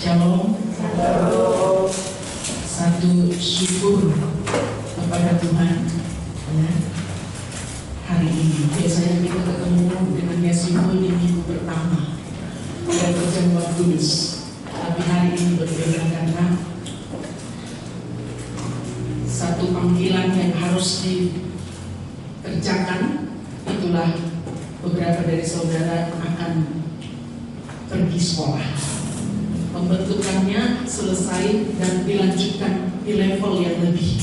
Shalom. Satu syukur kepada Tuhan ya. Hari ini biasanya kita ketemu dengan Yasimu di minggu pertama dan pertemuan kudus, tapi hari ini berbeda karena satu panggilan yang harus dikerjakan. Itulah beberapa dari saudara akan pergi sekolah. Pembentukannya selesai dan dilanjutkan di level yang lebih.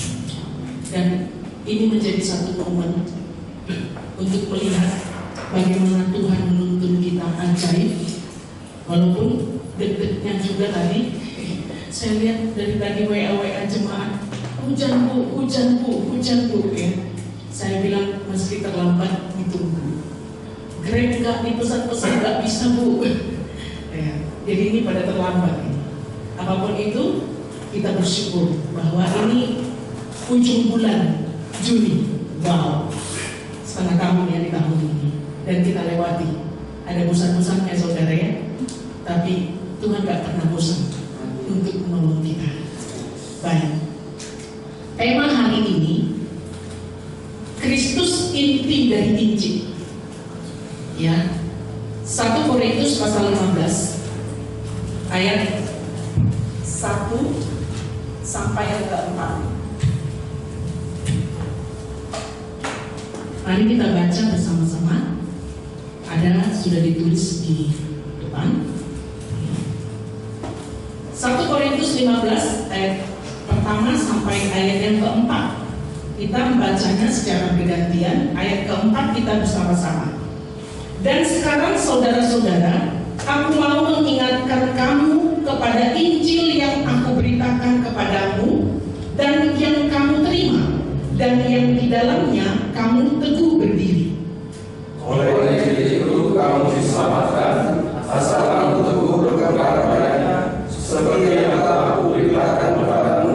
Dan ini menjadi satu momen untuk melihat bagaimana Tuhan menuntun kita ajaib. Walaupun deg-degnya juga tadi, saya lihat dari tadi WA jemaat, hujan bu ya. Saya bilang meski terlambat ditunggu. Grab nggak dipesan-pesan nggak bisa bu. Ya, jadi ini pada terlambat ini. Apapun itu kita bersyukur bahwa ini ujung bulan Juni. Wow, setengah tahun ya di tahun ini dan kita lewati. Ada bosan-bosannya saudara ya, tapi Tuhan gak pernah bosan untuk menolong kita. Baik, tema hari ini Kristus inti dari Injil ya. 1 Korintus pasal 15 ayat 1 sampai ayat ke-4. Mari kita baca bersama-sama. Ada sudah ditulis di depan. 1 Korintus 15 ayat pertama sampai ayat yang ke-4. Kita membacanya secara bergantian. Ayat ke-4 kita bersama-sama. Dan sekarang saudara-saudara, aku mau mengingatkan kamu kepada Injil yang aku beritakan kepadamu dan yang kamu terima dan yang di dalamnya kamu teguh berdiri. Oleh Injil itu kamu diselamatkan asal kamu teguh berpegang padanya, seperti yang telah aku beritakan kepadamu,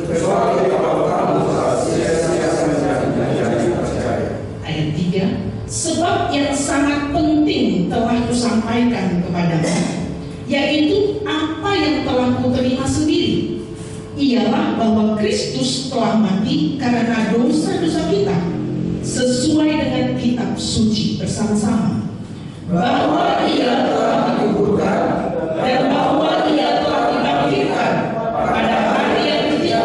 kecuali kalau kamu telah sia-sia menjadi percaya. Ayat 3. Sebab yang sangat penting telah kusampaikan kepadamu, yaitu apa yang telah kuterima sendiri, ialah bahwa Kristus telah mati karena dosa-dosa kita, sesuai dengan kitab suci bersama-sama, bahwa Ia telah dikuburkan dan bahwa Ia telah dibangkitkan pada hari yang ketiga,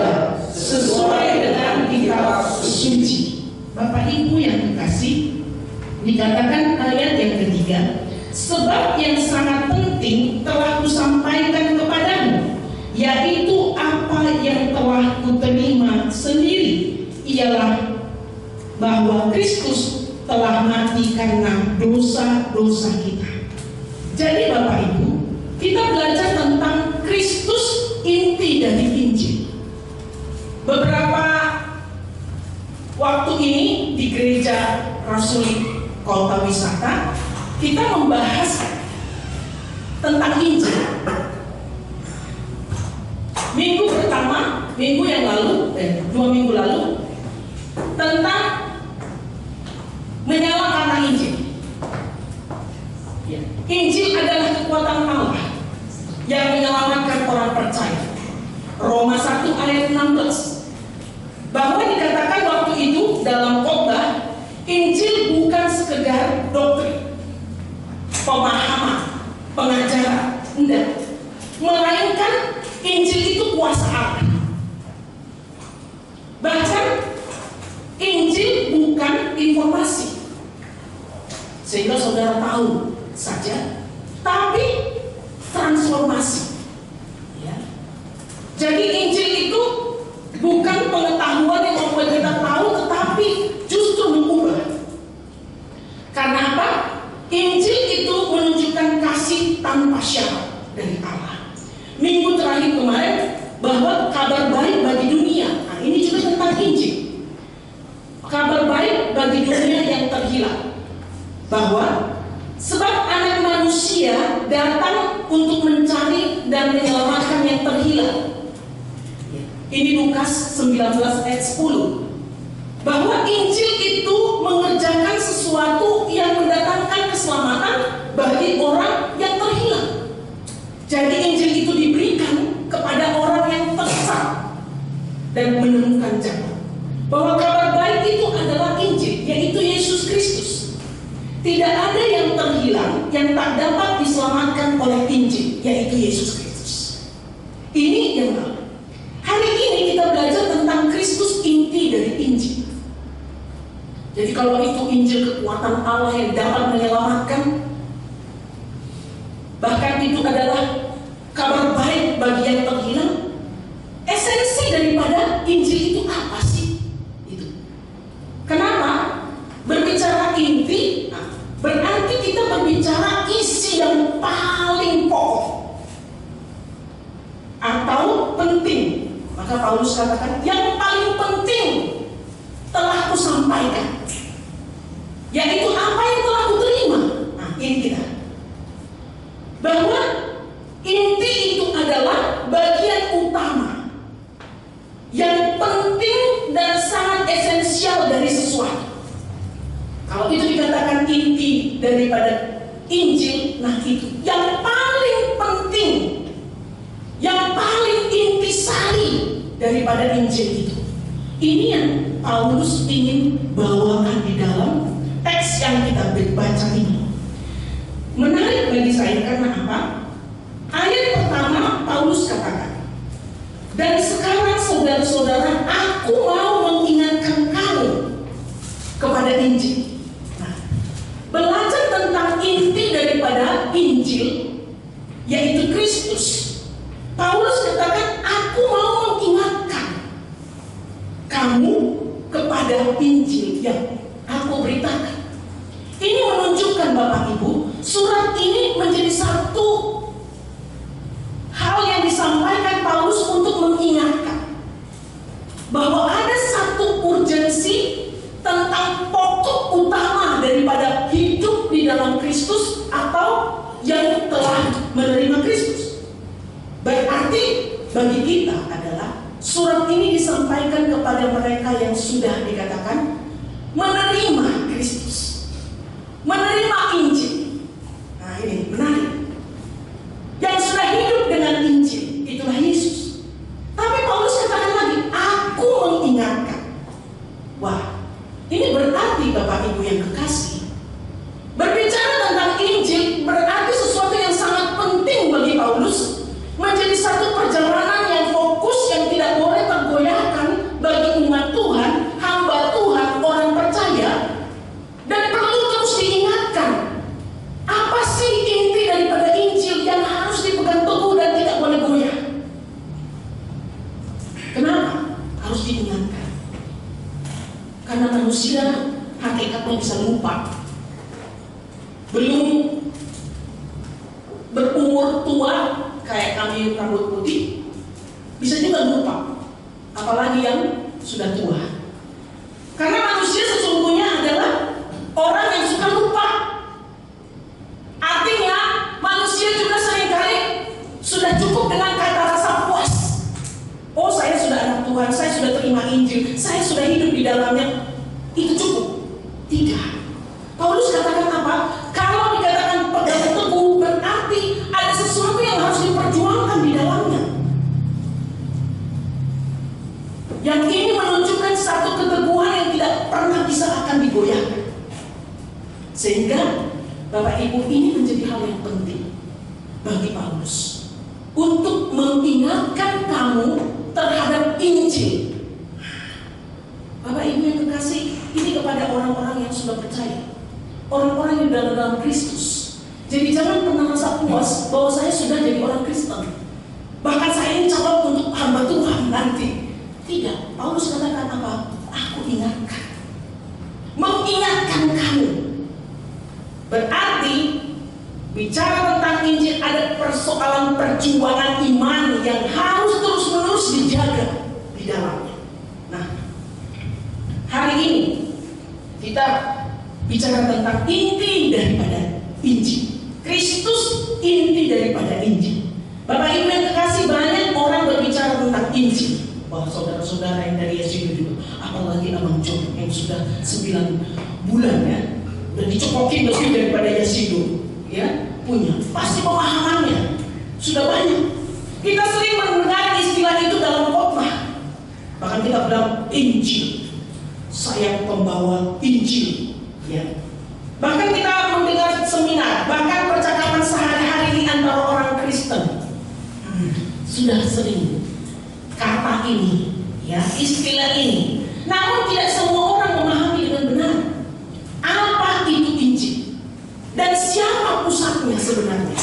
sesuai dengan kitab suci. Bapak Ibu yang kekasih, dikatakan ayat yang ketiga, sebab yang sangat penting telah kusampaikan kepadamu, yaitu apa yang telah kuterima sendiri, ialah bahwa Kristus telah mati karena dosa-dosa kita. Jadi Bapak Ibu, kita belajar tentang Kristus inti dari Injil. Beberapa waktu ini di gereja Rasulik Kota Wisata, kita membahas tentang Injil. Minggu pertama, minggu yang lalu, 2 minggu lalu, tentang menyalakan Injil. Ya. Injil adalah kekuatan Allah yang menyelamatkan orang percaya. Roma 1 ayat 16. Bahwa dikatakan waktu itu dalam khotbah, Injil bukan sekedar doktrin, pemahaman, pengajaran, enggak. Melainkan Injil itu kuasa Allah. Bahkan Injil bukan informasi, sehingga saudara tahu saja, tapi transformasi. Ya. Jadi Injil itu bukan pengetahuan yang membuat kita tahu, tetapi justru mengubah. Karena apa? Injil itu menunjukkan kasih tanpa syarat dari Allah. Minggu terakhir kemarin bahwa kabar baik bagi dunia. Nah, ini juga tentang Injil. Kabar baik bagi dunia yang terhilang. Bahwa sebab anak manusia datang untuk mencari dan menyelamatkan yang terhilang. Ini Lukas 19 ayat 10. Bahwa Injil itu mengerjakan sesuatu yang mendatangkan keselamatan bagi orang yang terhilang. Jadi Injil itu diberi Tidak ada yang terhilang yang tak dapat diselamatkan oleh Injil, yaitu Yesus Kristus. Ini yang lalu. Hari ini kita belajar tentang Kristus, inti dari Injil. Jadi kalau itu Injil kekuatan Allah yang dapat menyelamatkan, bahkan itu adalah kabar baik bagi yang terhilang. Esensi daripada Injil itu apa sih? Itu. Kenapa? Berbicara inti, berarti kita berbicara isi yang paling pokok atau penting. Maka Paulus katakan yang paling penting telah kusampaikan, yaitu apa yang telah kuterima. Nah, ini kita. Bahwa inti itu adalah bagian utama yang penting dan sangat esensial dari sesuatu. Kalau itu dikatakan inti daripada Injil, nah itu yang paling penting, yang paling intisari daripada Injil itu. Ini yang Paulus ingin bawakan di dalam teks yang kita baca ini. Menarik bagi saya karena apa? Ayat pertama Paulus katakan, dan sekarang saudara-saudara, aku mau mengingatkan kamu kepada Injil. Nah, belajar tentang inti daripada Injil, yaitu Kristus. Paulus katakan, aku mau mengingatkan kamu kepada Injil yang aku beritakan. Ini menunjukkan Bapak Ibu, surat ini menjadi satu hal yang disampaikan Paulus untuk mengingatkan bahwa ada satu urgensi tentang pokok utama daripada hidup di dalam Kristus atau yang telah menerima Kristus. Berarti bagi kita adalah surat ini disampaikan kepada mereka yang sudah dikatakan menerima Kristus, menerima Injil. Nah, ini menarik. Yang sudah hidup dengan Injil, itulah Yesus. Tapi Paulus katakan lagi, aku mengingatkan. Wah, ini berarti Bapak Ibu yang kekasih, berbicara tentang Injil berarti sesuatu yang sangat penting bagi Paulus, menjadi satu perjalanan yang fokus, yang tidak boleh tergoyahkan bagi umat Tuhan, hamba Tuhan, orang percaya. Dan perlu terus diingatkan, apa sih inti daripada Injil yang harus dipegang teguh dan tidak boleh goyah? Kenapa harus diingatkan? Karena manusia hakikatnya bisa lupa. Belum berumur tua kayak kami rambut putih, bisa juga lupa. Apalagi yang sudah tua. Karena manusia sesungguhnya adalah orang yang suka lupa. Artinya manusia juga seringkali sudah cukup dengan kata rasa puas. Oh, saya sudah anak Tuhan, saya sudah terima Injil, saya sudah hidup di dalamnya. Itu cukup? Tidak. Paulus katakan apa? Kalau dikatakan pegang teguh, berarti ada sesuatu yang harus diperjuangkan di dalamnya. Yang ini menunjukkan satu keteguhan yang tidak pernah bisa akan digoyahkan. Sehingga Bapak Ibu, ini menjadi hal yang penting bagi Paulus untuk mengingatkan kamu terhadap Injil. Bapak Ibu yang kekasih, ini kepada orang-orang yang sudah percaya, orang-orang yang dalam Kristus. Jadi jangan pernah merasa puas bahwa saya sudah jadi orang Kristen, bahkan saya ini calon untuk hamba Tuhan nanti. Tidak. Paulus katakan apa? Aku ingatkan, mengingatkan kamu. Berarti bicara tentang Injil ada persoalan perjuangan iman yang harus terus-menerus dijaga di dalamnya. Nah, hari ini kita bicara tentang inti daripada Injil. Kristus inti daripada Injil. Bapak Ibu yang kekasih, banyak orang berbicara tentang Injil. Wah, saudara-saudara yang dari Yesido juga, apalagi Abang John yang sudah 9 bulan ya, udah dicokokin lebih daripada Yesido, ya, punya pasti pemahamannya sudah banyak. Kita sering mendengar istilah itu dalam khotbah, bahkan kita bilang Injil, saya pembawa Injil, ya. Bahkan kita sudah sering kata ini, ya, istilah ini. Namun tidak semua orang memahami dengan benar apa itu Injil dan siapa pusatnya sebenarnya.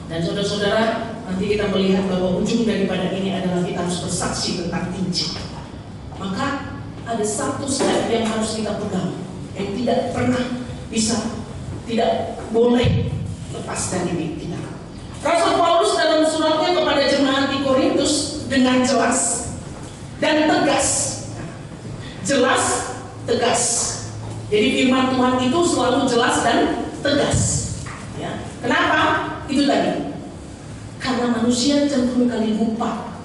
Dan saudara-saudara, nanti kita melihat bahwa ujung daripada ini adalah kita harus bersaksi tentang Injil. Maka ada satu step yang harus kita pegang, yang tidak pernah bisa, tidak boleh lepas dari diri kita. Rasul Paulus dalam suratnya kepada jemaat di Korintus dengan jelas dan tegas. Jelas, tegas. Jadi firman Tuhan itu selalu jelas dan tegas. Ya. Kenapa? Itu tadi. Karena manusia cenderung kali lupa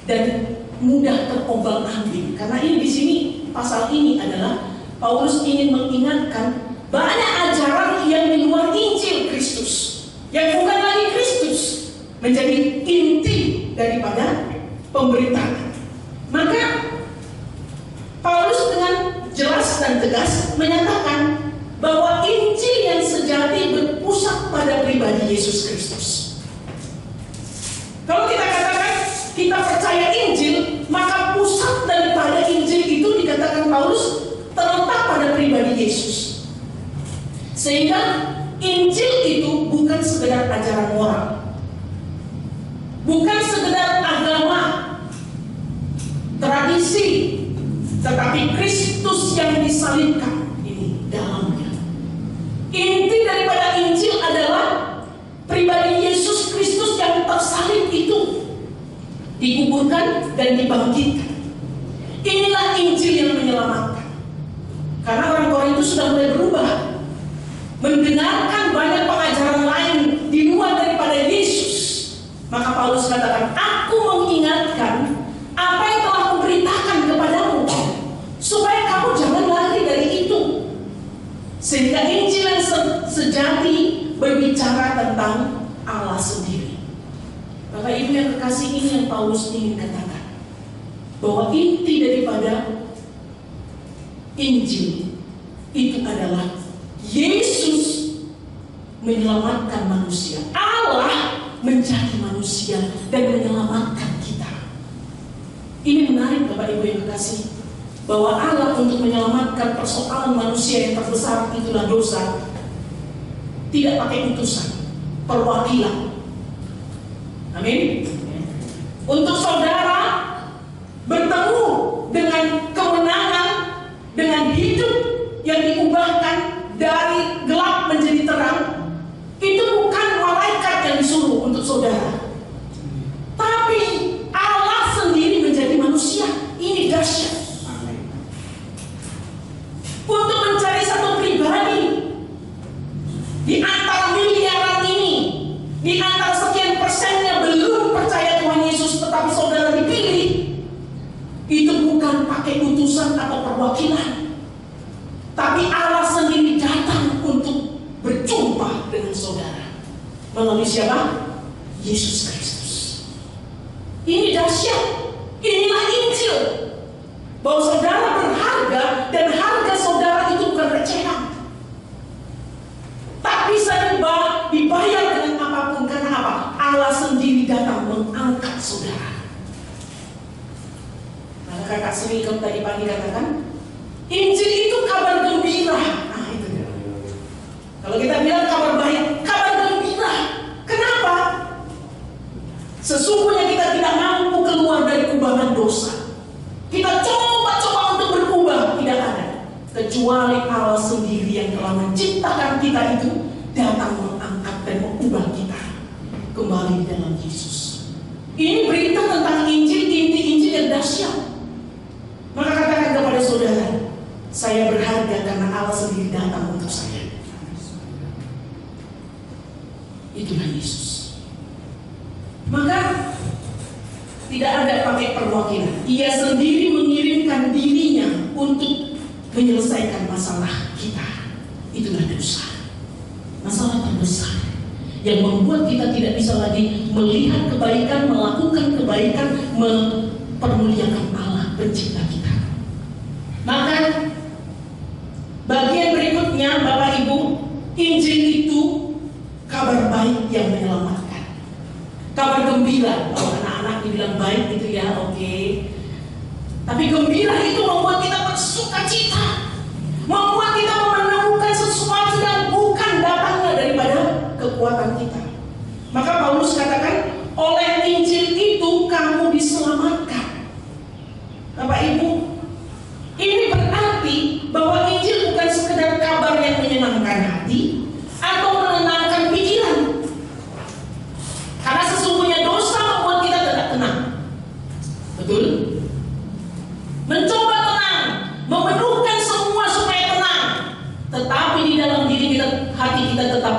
dan mudah terombang-ambing. Karena ini di sini pasal ini adalah Paulus ingin mengingatkan banyak ajaran yang di luar Injil Kristus, yang bukan lagi Kristus, menjadi inti daripada pemberitaan. Maka Paulus dengan jelas dan tegas menyatakan bahwa Injil yang sejati berpusat pada pribadi Yesus Kristus. Kalau kita katakan kita percaya Injil, maka pusat daripada Injil itu dikatakan Paulus terletak pada pribadi Yesus. Sehingga Injil itu bukan sekedar ajaran moral, bukan sekedar agama, tradisi, tetapi Kristus yang disalibkan ini dalamnya. Inti daripada Injil adalah pribadi Yesus Kristus yang tersalib itu, dikuburkan dan dibangkitkan. Inilah Injil yang menyelamatkan. Karena orang Korintus sudah mulai berubah, mendengarkan banyak pengajaran lain di luar daripada Yesus. Maka Paulus katakan, aku mengingatkan apa yang telah kuberitakan kepadamu, supaya kamu jangan lari dari itu. Sehingga Injil yang sejati berbicara tentang Allah sendiri. Bapak Ibu yang kekasih, ini yang Paulus ingin katakan, bahwa inti daripada Injil itu adalah Yesus menyelamatkan manusia, Allah menjadi manusia dan menyelamatkan kita. Ini menarik Bapak Ibu yang kekasih, bahwa Allah untuk menyelamatkan persoalan manusia yang terbesar itulah dosa, tidak pakai utusan, perwakilan. Amin. Untuk saudara bertemu dengan kemenangan, dengan hidup yang diubahkan dari gelap menjadi terang, itu bukan malaikat yang disuruh untuk saudara, tapi Allah sendiri menjadi manusia. Ini dahsyat. Untuk mencari satu pribadi di antara miliaran ini, di antara sekian persennya belum percaya Tuhan Yesus, tetapi saudara dipilih, itu bukan pakai utusan atau perwakilan, tapi Allah sendiri datang untuk berjumpa dengan saudara melalui siapa? Yesus Kristus. Ini dahsyat. Inilah Injil, bahwa saudara berharga dan harga saudara itu bukan recehan, tapi saya dibayar dengan apapun. Karena apa? Allah sendiri datang mengangkat saudara. Maka kakak Sri tadi pagi katakan, Injil itu kabar gembira. Nah itu dia. Kalau kita bilang kabar baik, kabar gembira. Kenapa? Sesungguhnya kita tidak mampu keluar dari kubangan dosa. Kita coba-coba untuk berubah, tidak ada. Kecuali Allah sendiri yang telah menciptakan kita itu datang mengangkat dan mengubah kita kembali dalam Yesus. Ini berita tentang Injil, inti Injil yang dahsyat. Maka katakan kepada saudara, saya berharga karena Allah sendiri datang untuk saya. Itulah Yesus. Maka tidak ada pakai perwakilan. Ia sendiri mengirimkan dirinya untuk menyelesaikan masalah kita. Itulah dosa, masalah terbesar yang membuat kita tidak bisa lagi melihat kebaikan, melakukan kebaikan, mempermuliakan Allah pencipta kita. Maka bagian berikutnya Bapak Ibu, Injil itu kabar baik yang menyelamatkan. Kabar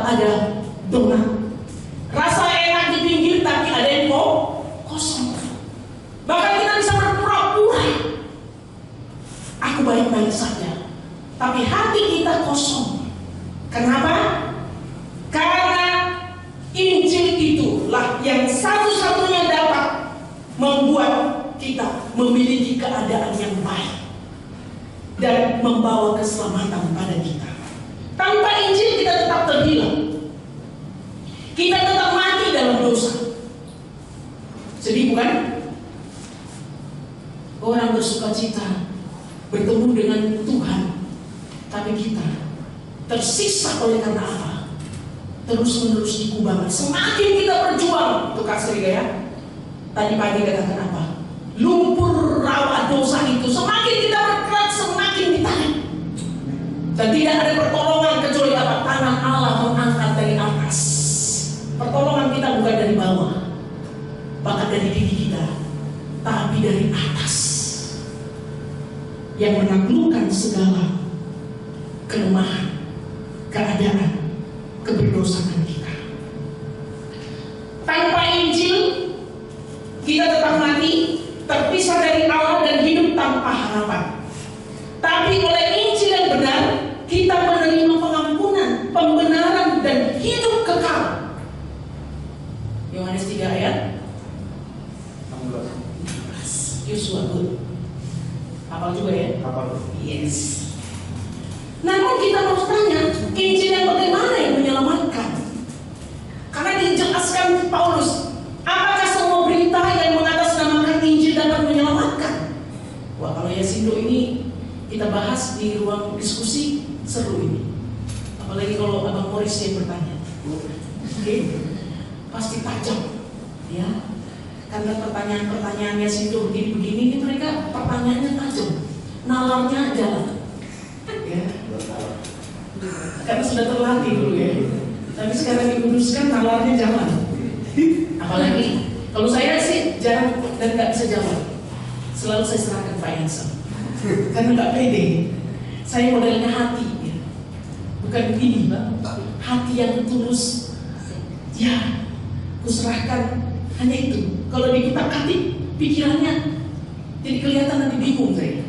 ada donat. Rasa enak di pinggir tapi ada yang kosong. Bahkan kita bisa berpura-pura aku baik-baik saja, tapi hati kita kosong. Kenapa? Karena Injil itulah yang satu-satunya dapat membuat kita memiliki keadaan yang baik dan membawa keselamatan pada kita. Tanpa Injil kita tetap terhilang. Kita tetap mati dalam dosa. Sedih bukan? Orang bersuka cita bertemu dengan Tuhan, tapi kita tersiksa oleh karena apa? Terus-menerus dikubangan. Semakin kita berjuang, itu Kak Sri ya. Tadi pagi katakan apa? Lumpur rawa dosa itu semakin kita bergerak, semakin ditarik. Dan tidak ada pertolongan kecuali apa? Tangan Allah mengangkat dari atas. Pertolongan kita bukan dari bawah, bahkan dari diri kita, tapi dari atas, yang menaklukkan segala kelemahan, keadaan, keberdosaan kita. Tanpa Injil, kita tetap mati, terpisah dari Allah dan hidup tanpa harapan. Tapi oleh Injil yang benar, kita menerima pengampunan, pembenaran, dan hidup kekal. Yohanes 3 ayat 16. Yosua good. Hafal juga ya? Hafal. Yes. Namun kita harus tanya, Injil yang bagaimana yang menyelamatkan? Karena dijelaskan Paulus, apakah semua berita yang mengatasnamakan Injil dapat menyelamatkan? Wah, kalau Yasindo ini kita bahas di ruang diskusi, seru ini. Apalagi kalau Abang Morris yang bertanya. Oke. Pasti tajam, ya, karena pertanyaan-pertanyaannya situ begini-begini ini mereka pertanyaannya tajam, nalarnya jalan, ya, karena sudah terlatih dulu ya. Tapi sekarang dikuduskan nalarnya jalan. Apalagi kalau saya sih jarang dan nggak bisa jawab, selalu saya serahkan Pak Yansen, karena nggak pede. Saya modelnya hati, ya. Bukan ini, Pak, hati yang tulus, ya. Kuserahkan hanya itu. Kalau dikutak-katik pikirannya jadi kelihatan nanti bingung saya.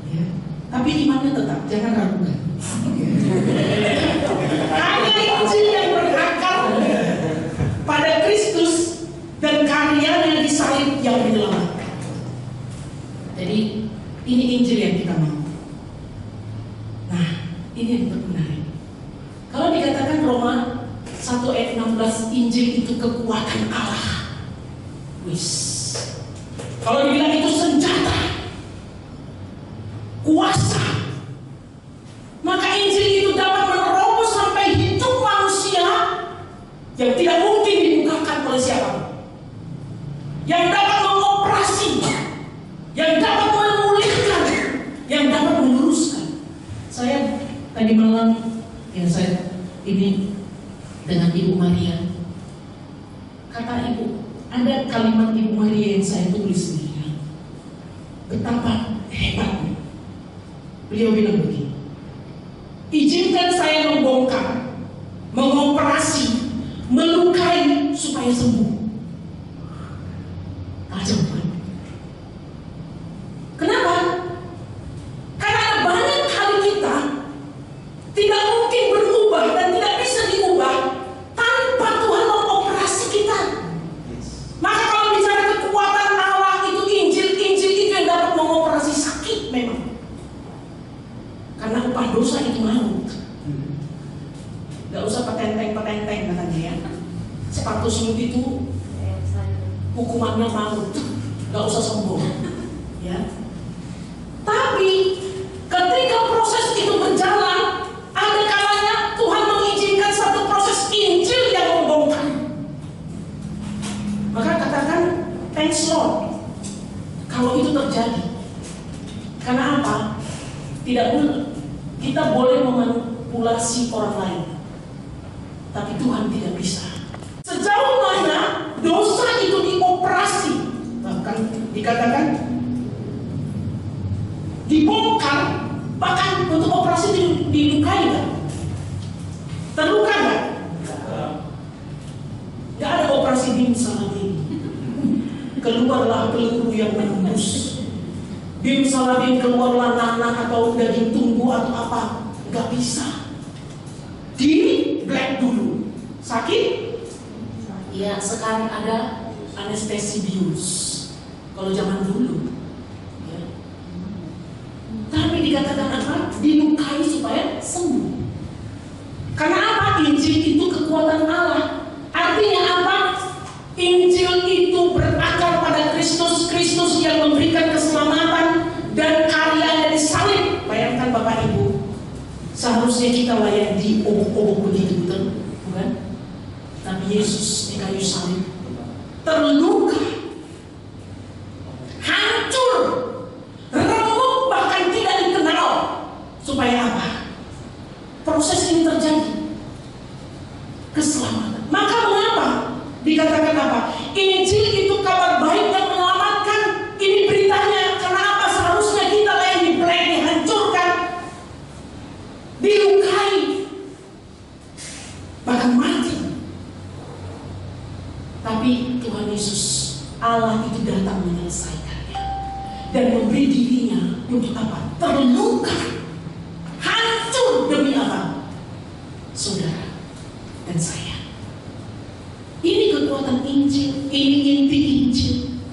Ya. Tapi imannya tetap, jangan ragukan. Hanya Injil yang berakar pada Kristus dan karyanya di salib yang menyelamatkan. Jadi ini Injil yang kita mau. Nah, ini yang menarik. Kalau dikatakan Roma 1 ayat 16, Injil itu kekuatan Allah. Wis. Kalau dibilang itu senjata, kuasa, maka Injil itu dapat menerobos sampai hidup manusia yang tidak mungkin dibukakan oleh siapapun, yang dapat mengoperasi, yang dapat memulihkan, yang dapat meluruskan. Saya tadi malam, ya saya ini dengan Ibu Maria. Kata Ibu, ada kalimat Ibu Maria yang saya tulis sendiri. Betapa hebatnya. Beliau bilang begini, izinkan saya membongkar, mengoperasi, melukai supaya sembuh. Tajam kan? Kenapa? Karena banyak hal kita tidak mungkin berubah dan tidak bisa diubah tanpa Tuhan mengoperasi kita. Maka kalau bicara kekuatan Allah itu Injil itu yang dapat mengoperasi sakit memang. Karena upah dosa itu maut. Gak usah petenteng katanya ya. Sepatu semut itu hukumannya maut. Gak usah sombong. Ya. Tapi ketika proses itu berjalan, ada kalanya Tuhan mengizinkan satu proses Injil yang membongkar. Maka katakan thanks Lord kalau itu terjadi. Karena apa? Kita boleh memanipulasi orang lain, tapi Tuhan tidak bisa. Sejauh mana dosa itu dioperasi, bahkan dikatakan dibongkar, bahkan untuk operasi dilukai nggak? Terluka nggak? keluarlah peluru yang menembus. Bim salabim keluarlah nanah atau daging tunggu atau apa. Gak bisa. Di black dulu. Sakit? Ya, sekarang ada anestesi bius. Kalau zaman dulu, ya. Tapi dikatakan apa? Dilukai supaya sembuh. Karena apa? Injil itu kekuatan Allah. Artinya apa? Injil itu berakar pada Kristus. Kristus yang memberikan keselamatan dan karya dari salib. Bayangkan Bapak Ibu, seharusnya kita layak di obok-obok begitu, betul? Bukan? Tapi Yesus di kayu salib terluka, hancur, remuk, bahkan tidak dikenal. Supaya apa? Proses ini terjadi, keselamatan. Maka mengapa dikatakan apa? Injil itu kabar baik yang menyelamatkan. Ini beritanya. Karena apa? Seharusnya kita layak dibeleng, dihancurkan, dilukai, bahkan mati. Tapi Tuhan Yesus, Allah itu datang menyelesaikannya dan memberi dirinya untuk apa? Terluka, hancur demi apa? Saudara dan saya. Ini kekuatan Injil, ini inti Injil.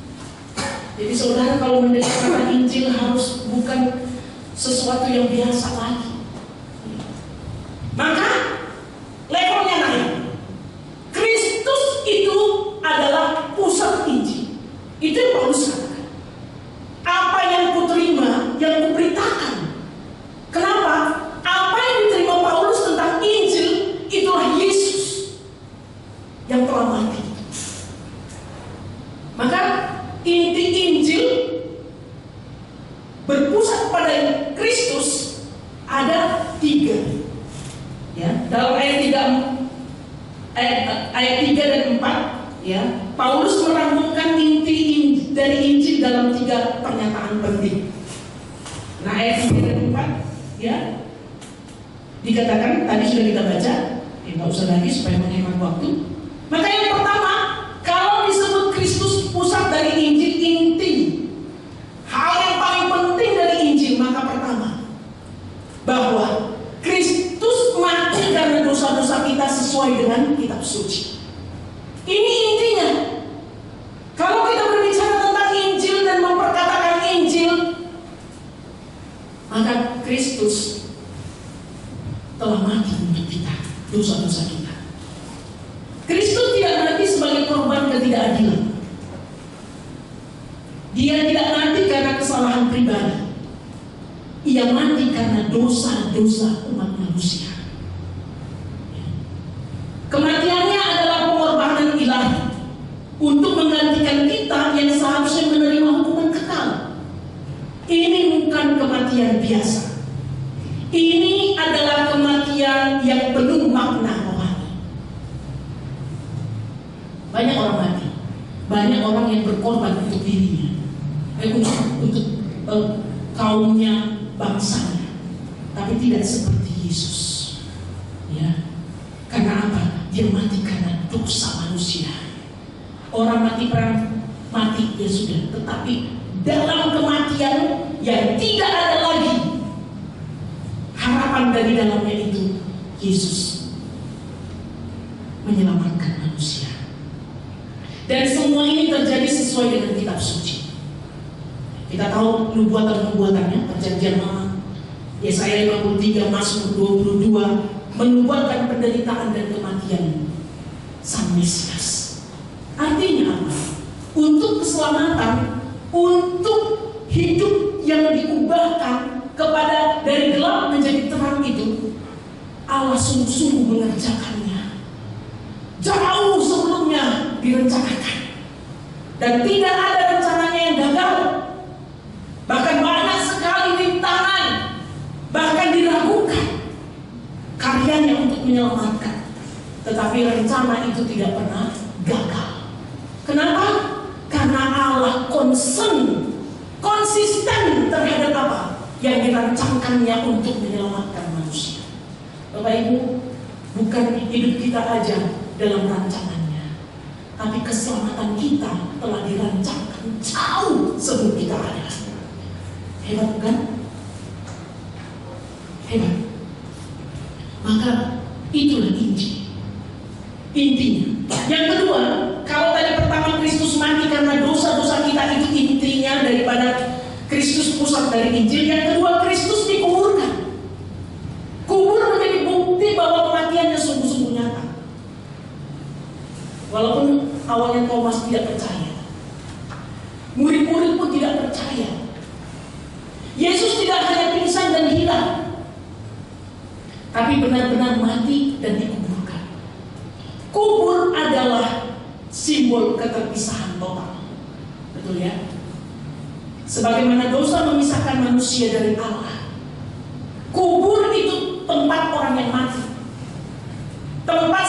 Jadi saudara kalau mendengar kata Injil harus bukan sesuatu yang biasa lagi. Maka levelnya naik. Kristus itu adalah pusat Injil. Itu yang Paulus katakan. Apa yang kuterima, yang kuberitakan. Kenapa? Apa yang diterima Paulus tentang Injil, itulah Yesus yang telah mati. Maka inti Injil berpusat pada Kristus ada 3. Ya, dalam ayat 3 dan 4, ya, Paulus merangkumkan inti dari Injil dalam 3 pernyataan penting. Nah, ayat 3 dan 4, ya, dikatakan tadi sudah kita baca, nggak usah lagi supaya menghemat waktu. Maka yang pertama, kalau disebut Kristus pusat dari Injil, inti hal yang paling penting dari Injil, maka pertama bahwa Kristus mati karena dosa-dosa kita sesuai dengan kitab suci. Ini intinya. Kalau kita berbicara tentang Injil dan memperkatakan Injil, maka Kristus telah mati untuk kita, dosa-dosa kita. Kristus tidak mati sebagai korban ketidakadilan. Dia tidak mati karena kesalahan pribadi. Ia mati karena dosa-dosa umat manusia. Kematiannya adalah pengorbanan ilahi untuk menggantikan kita yang seharusnya menerima hukuman kekal. Ini bukan kematian biasa. Ini adalah kematian yang penuh makna rohani. Banyak orang mati, banyak orang yang berkorban untuk dirinya, untuk kaumnya, bangsanya, tapi tidak seperti Yesus. Ya, karena apa? Dia mati karena dosa manusia. Orang mati perang, mati ya sudah. Tetapi dalam kematian yang tidak ada lagi harapan dari dalamnya itu, Yesus menyelamatkan manusia. Dan semua ini terjadi sesuai dengan kitab suci. Kita tahu nubuatan-nubuatannya, perjanjian lama, Yesaya 53, Mazmur 22 menubuatkan penderitaan dan kematian Sang Mesias. Artinya apa? Untuk keselamatan, untuk hidup yang diubahkan kepada dari gelap menjadi terang itu, Allah sungguh-sungguh mengerjakannya jauh sebelumnya direncanakan, dan tidak ada rencananya yang gagal. Bahkan banyak sekali rintangan, bahkan diragukan karyanya untuk menyelamatkan, tetapi rencana itu tidak pernah gagal. Kenapa? Karena Allah konsisten terhadap apa yang dirancangkannya untuk menyelamatkan manusia. Bapak Ibu, bukan hidup kita aja dalam rancangannya. Tapi keselamatan kita telah dirancangkan jauh sebelum kita ada. Hebat bukan? Hebat. Maka itulah Injil. Intinya. Yang kedua, kalau tadi pertama Kristus mati karena dosa-dosa kita, itu intinya daripada Kristus pusat dari Injil. Yang kedua, Kristus dikuburkan. Kubur menjadi bukti bahwa kematiannya sungguh-sungguh nyata. Walaupun awalnya Thomas tidak percaya, murid-murid pun tidak percaya. Yesus tidak hanya pingsan dan hilang, tapi benar-benar mati dan dikuburkan. Kubur adalah simbol keterpisahan total. Betul ya? Sebagaimana dosa memisahkan manusia dari Allah, kubur itu tempat orang yang mati, tempat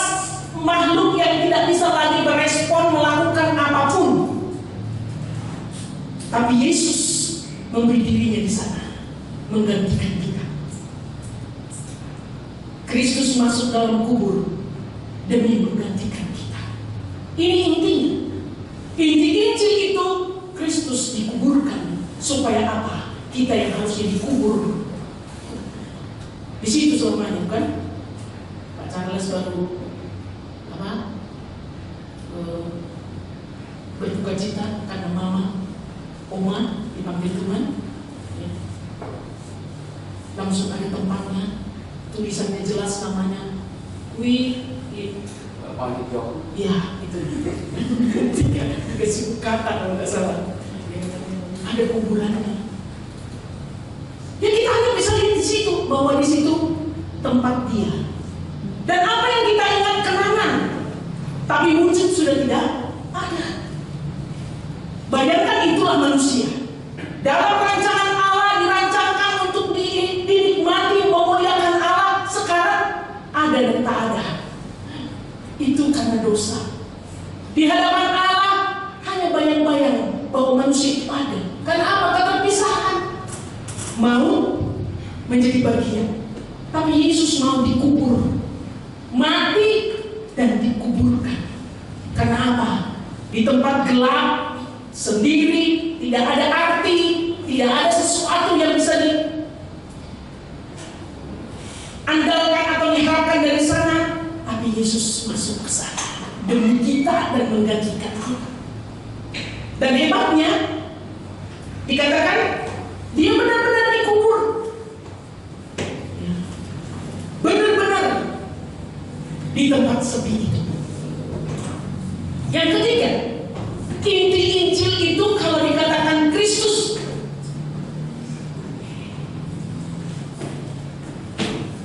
makhluk yang tidak bisa lagi berespon melakukan apapun. Tapi Yesus memberi dirinya di sana, menggantikan kita. Kristus masuk dalam kubur demi menggantikan kita. Ini intinya. Inti Injil itu Kristus dikuburkan supaya apa? Kita yang harusnya dikubur. Di situ semuanya, bukan? Pak Charles baru berduka cita karena mama, oma dipanggil Tuhan. Ya. Langsung ada tempatnya, tulisannya jelas namanya. Ya itu tiga suku kata kalau nggak salah. Ada kuburannya. Ya kita hanya bisa lihat di situ bahwa di situ tempat dia. Dan apa yang kita ingat kenangan, tapi wujud sudah tidak ada. Bayangkan itulah manusia. Dalam rancangan Allah dirancangkan untuk dinikmati, memuliakan Allah. Sekarang ada dan tak ada. Itu karena dosa. Di hadapan Allah hanya bayang-bayang bahwa manusia itu ada. Karena apa? Keterpisahan. Mau menjadi bagian. Tapi Yesus mau dikubur, mati dan dikuburkan. Karena apa? Di tempat gelap, sendiri, tidak ada arti, tidak ada sesuatu yang bisa diandalkan atau diharapkan dari sana. Tapi Yesus masuk ke sana demi kita dan menggantikan kita. Dan hebatnya dikatakan dia benar-benar dikubur, benar-benar di tempat sepi itu. Yang ketiga, inti Injil itu kalau dikatakan Kristus,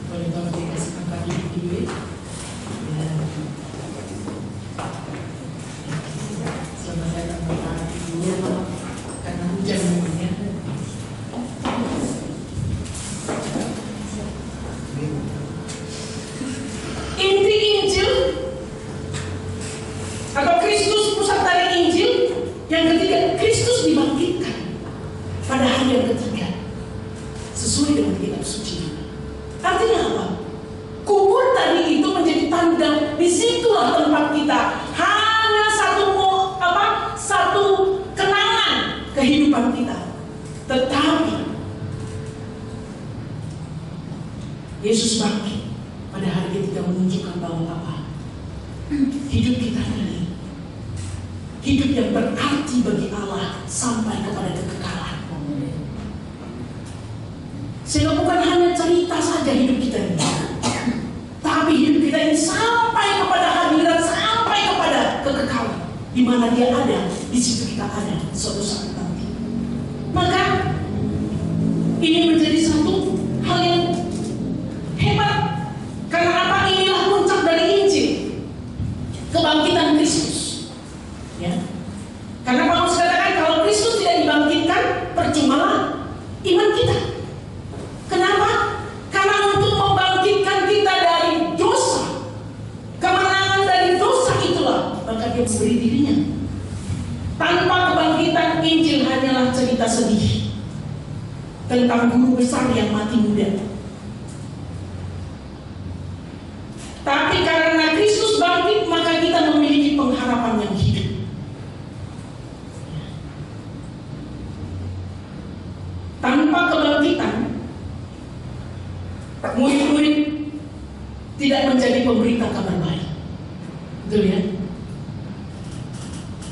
boleh tolong dikasih tempat dulu. Selamat datang Bapak Ibu, karena hujan ya. Inti Injil atau Kristus pusat dari Injil. Yang ketiga, Kristus dibangkitkan pada hari yang ketiga sesuai dengan kitab suci. Artinya apa? Kubur tadi itu menjadi tanda, disitulah tempat kita. Hanya satu kenangan kehidupan kita. Tetapi Yesus bangkit pada hari ketiga menunjukkan bahwa apa? Hidup kita ini hidup yang berarti bagi Allah sampai kepada kekekalan. Sehingga bukan hanya cerita saja hidup kita ini, tapi hidup kita ini sampai kepada hadirat, sampai kepada kekekalan, di mana Dia ada, di situ kita ada suatu saat nanti. Maka ini menjadi satu hal yang hebat. Karena apa? Inilah puncak dari Injil, kebangkitan Kristus. Ya. Karena Paulus katakan kalau Kristus tidak dibangkitkan, percumalah iman kita. Kenapa? Karena untuk membangkitkan kita dari dosa, kemenangan dari dosa itulah maka Dia memberi dirinya. Tanpa kebangkitan, Injil hanyalah cerita sedih tentang guru besar yang mati muda. Tapi karena Kristus bangkit, maka kita memiliki pengharapan yang hidup. tidak menjadi pemberita kabar baik. Betul ya?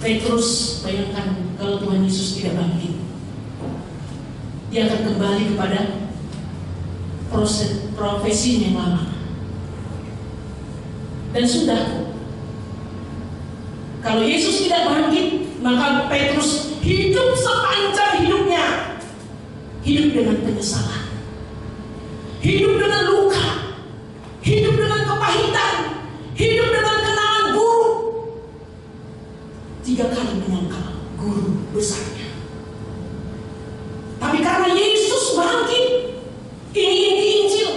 Petrus, bayangkan kalau Tuhan Yesus tidak bangkit, dia akan kembali kepada profesinya yang lama. Dan sudah, kalau Yesus tidak bangkit, maka Petrus hidup sepanjang hidupnya, hidup dengan penyesalan, hidup dengan luka, hidup dengan kepahitan, hidup dengan kenangan buruk. 3 kali menyangkal guru besarnya. Tapi karena Yesus bangkit, ini inti Injil.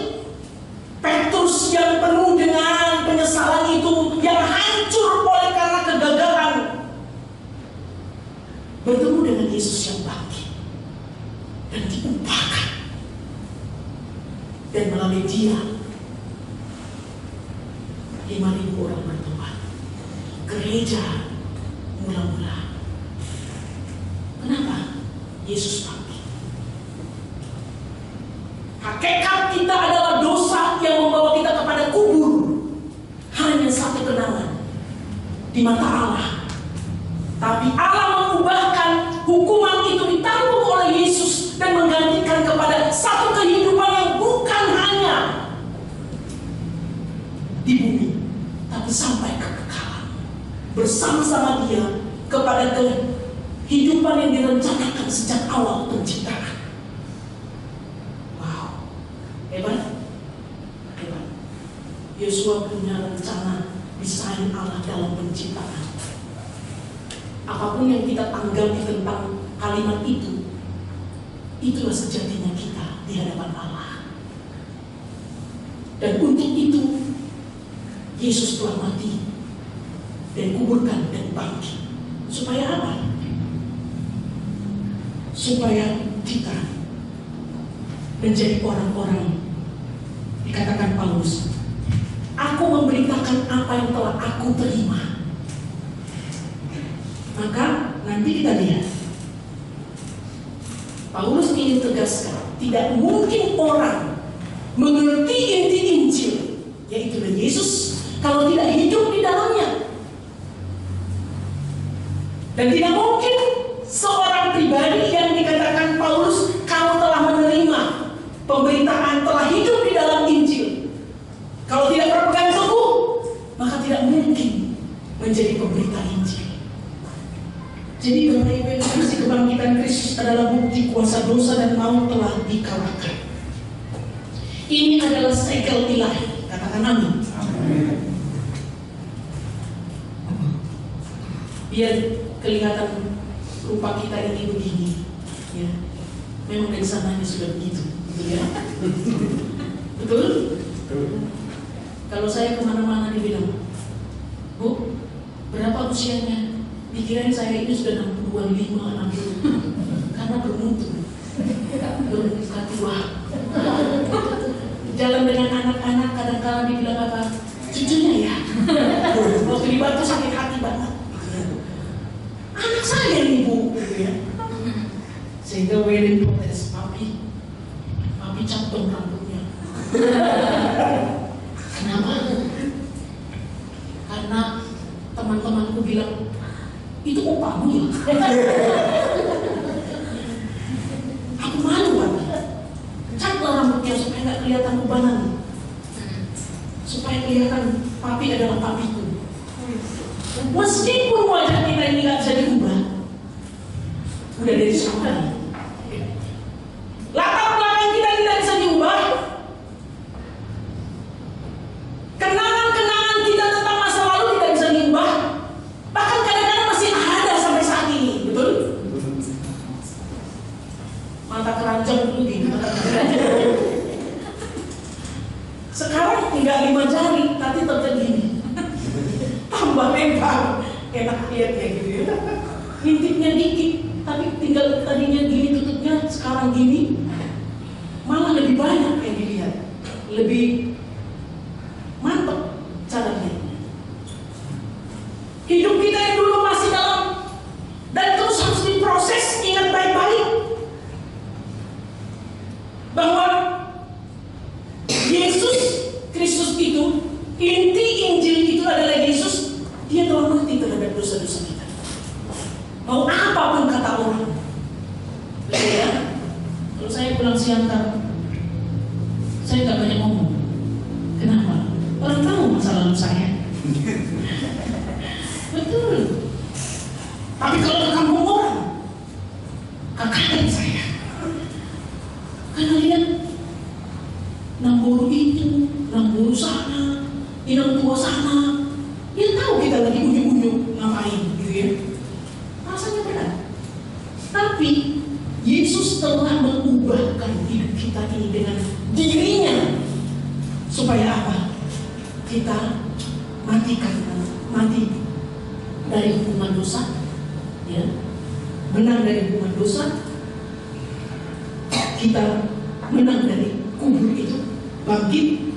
Petrus yang penuh dengan penyesalan itu, yang hancur oleh karena kegagalan, bertemu dengan Yesus yang bangkit dan diubahkan. Dan melalui dia 5.000 orang bertobat. Gereja mula-mula. Kenapa? Yesus bangkit. Hakikat kita adalah dosa yang membawa kita kepada kubur. Hanya satu kenangan di mata Allah. Tapi Allah mengubahkan hukuman itu ditanggung oleh Yesus dan menggantikan kepada satu kehidupan yang bukan hanya di bumi, tapi sampai kekekalan bersama-sama dia kepada kehidupan yang direncanakan sejak awal penciptaan. Wow, hebat, hebat. Yosua punya rencana desain Allah dalam penciptaan. Apapun yang kita tanggapi tentang kalimat itu, itulah sejatinya kita di hadapan Allah. Dan untuk itu Yesus telah mati dan kuburkan dan bangkit. Supaya apa? Supaya kita menjadi orang-orang, dikatakan Paulus, aku memberitakan apa yang telah aku terima. Maka nanti kita lihat, Paulus ingin tegaskan, tidak mungkin orang mengerti inti Injil, yaitu Yesus, kalau tidak hidup di dalamnya. Dan tidak mungkin seorang pribadi yang dikatakan Paulus, kamu telah menerima pemberitaan, telah hidup di dalam Injil, kalau tidak berpegang teguh, maka tidak mungkin menjadi pemberita Injil. Jadi Bapak Ibu yang kasih, kebangkitan Kristus adalah bukti kuasa dosa dan maut telah dikalahkan. Ini adalah segel ilahi. Katakan amin. Biar kelihatan rupa kita ini begini, ya. Memang dari sananya sudah begitu, betul ya? Betul? Kalau saya kemana-mana dibilang, Bu, berapa usianya? Pikiran saya ini sudah 25, 60, karena bermutu, bermuka tua. Jalan dengan anak-anak kadang-kadang dibilang apa? Cucunya ya. Waktu di Batu sakit hati banget. Anak saya nih Bu, gitu ya. Sehingga wedding protes, papi capung rambutnya. Kenapa? Karena teman-temanku bilang, itu opamu ya? Aku malu Papi. Catlah rambutnya supaya gak kelihatan ubanan, supaya kelihatan papi adalah papiku. Meskipun wajah kita ini gak bisa diubah, udah dari surga. Latar belakang kita tidak bisa diubah. Kenangan-kenangan kita tentang masa lalu tidak bisa diubah. Bahkan kadang-kadang masih ada sampai saat ini, betul? Mata keranjang dulu gini, mata keranjang. Sekarang tinggal 5 jari, nanti tetap gini. Tambah lebar, enak lihatnya gitu ya. Ngintipnya dikit, tapi tinggal tadinya gini tutupnya, sekarang gini. Malah lebih banyak yang dilihat, lebih mantap caranya. Hidup kita yang dulu masih dalam dan terus harus diproses. Ingat baik-baik bahwa Yesus Kristus itu Inti Injil itu adalah Yesus, dia telah mati terhadap dosa-dosa kita. Mau apapun kata orang. Betul ya? Kalau saya pulang siang saya nggak banyak ngomong. Kenapa? Orang tahu masa lalu saya. Betul. Tapi kalau ke kampung orang, kakak saya. Karena lihat Namburu itu, Namburu sana, Inang tua sana, dia tahu kita lagi unjuk-unjuk ngapain, gitu ya. Rasanya berat. Tapi Yesus telah mengubahkan hidup kita ini dengan dirinya, supaya apa? Kita mati dari hukuman dosa, ya, menang dari hukuman dosa. Kita menang dari kubur itu, bangkit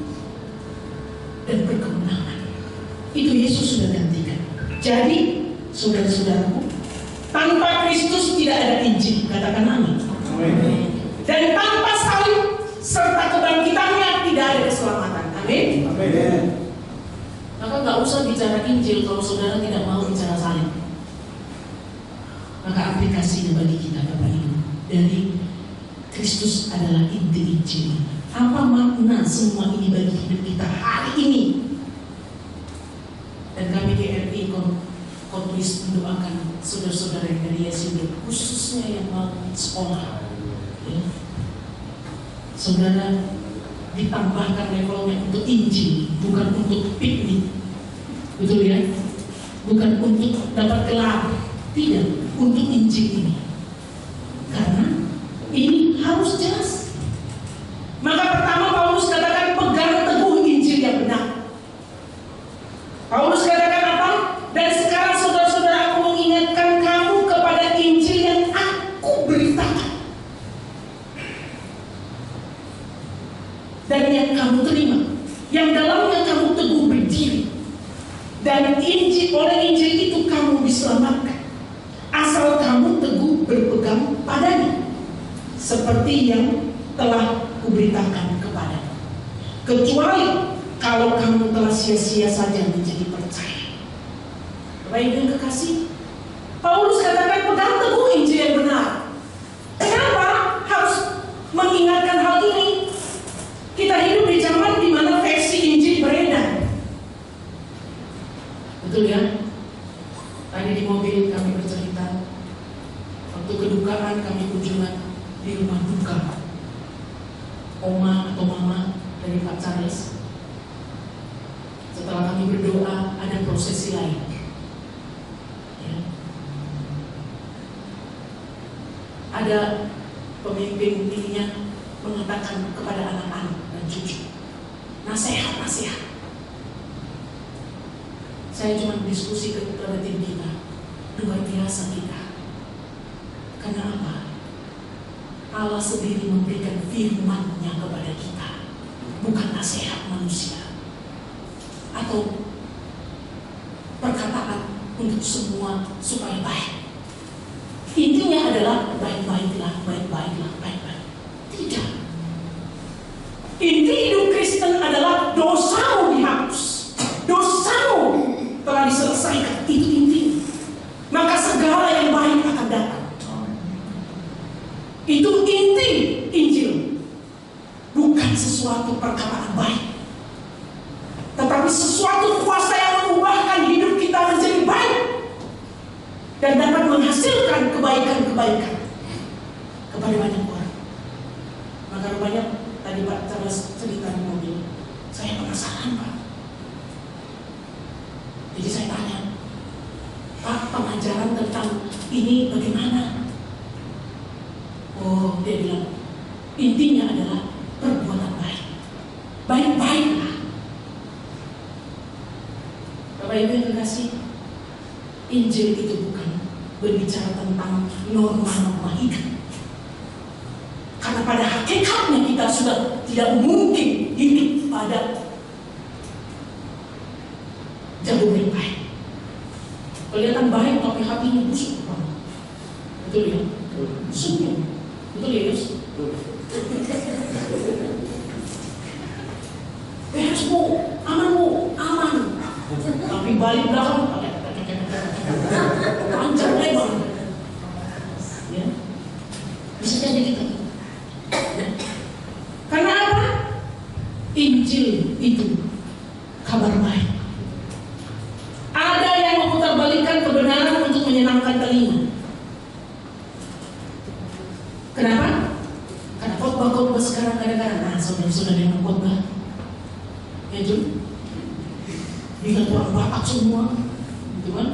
dan berkemenangan. Itu Yesus sudah gantikan. Jadi, saudara-saudaraku, tanpa Kristus tidak ada Injil. Katakan amin. Dan tanpa salib serta kebangkitannya tidak ada keselamatan. Amin. Maka nggak usah bicara Injil kalau saudara tidak mau bicara salib. Maka aplikasinya bagi kita Bapak Ibu, dari Kristus adalah inti Injil. Apa makna semua ini bagi hidup kita hari ini? Dan kami GRI Kontris mendoakan saudara-saudara yang dari Yesus, khususnya yang mau sekolah, ya. Saudara ditambahkan levelnya untuk Injil, bukan untuk piknik. Betul ya? Bukan untuk dapat gelar, tidak, untuk Injil ini. Karena ini harus jelas. Maka pertama Paulus katakan pegang teguh Injil yang benar. Paulus katakan apa? Dan sekarang saudara-saudara, aku mengingatkan kamu kepada Injil yang aku beritakan dan yang kamu terima, yang dalamnya kamu teguh berdiri. Dan oleh Injil itu kamu diselamatkan, asal kamu teguh berpegang padanya, seperti yang telah kuberitakan kepadamu. Kecuali kalau kamu telah sia-sia saja menjadi percaya. Bapak Ibu yang kekasih, Paulus katakan pegang teguh Injil yang benar. Kenapa harus mengingatkan hal ini? Kita hidup di zaman di mana versi Injil beredar. Betul ya? Tadi di mobil kami bercerita, waktu kedukaan kami kunjungan di rumah duka oma atau mama dari Pak Charles. Setelah kami berdoa, ada prosesi lain, ya. Ada pemimpin dirinya mengatakan kepada anak-anak dan cucu, nasihat. Saya cuma diskusi kepada tim kita, luar biasa kita. Karena apa? Allah sendiri memberikan firman-Nya kepada kita, bukan nasihat manusia atau perkataan untuk semua supaya baik. Intinya adalah baik-baiklah. Tidak. Inti hidup Kristen adalah dosamu dihapus, dosamu telah diselesaikan. Itu intinya. Maka segala yang baik akan datang. Itu inti Injil. Bukan sesuatu perkataan baik, tetapi sesuatu kuasa yang mengubahkan hidup kita menjadi baik dan dapat menghasilkan kebaikan-kebaikan kepada banyak orang. Maka rupanya tadi Pak Charles cerita di mobil, saya penasaran Pak. Jadi saya tanya, Pak, pengajaran tentang ini bagaimana? Oh, dia bilang, intinya adalah perbuatan baik. Baik-baiklah. Bapak Ibu yang kekasih, Injil itu bukan berbicara tentang norma-norma hidup. Karena pada hakikatnya kita sudah tidak mungkin hidup pada jalur yang baik. Kelihatan baik tapi hatinya busuk. Betul ya? Busuknya. Betul ya, Yus? Beres bu, aman bu, balik belakang, panjang lebar. Ya, bisa jadi gitu. Ya. Karena apa? Injil itu kabar baik. Ada yang memutarbalikkan kebenaran untuk menyenangkan telinga. Kenapa? Karena khotbah sekarang kadang-kadang, saudara-saudara yang khotbah, ya Jun, lihat orang Batak semua, gitu kan?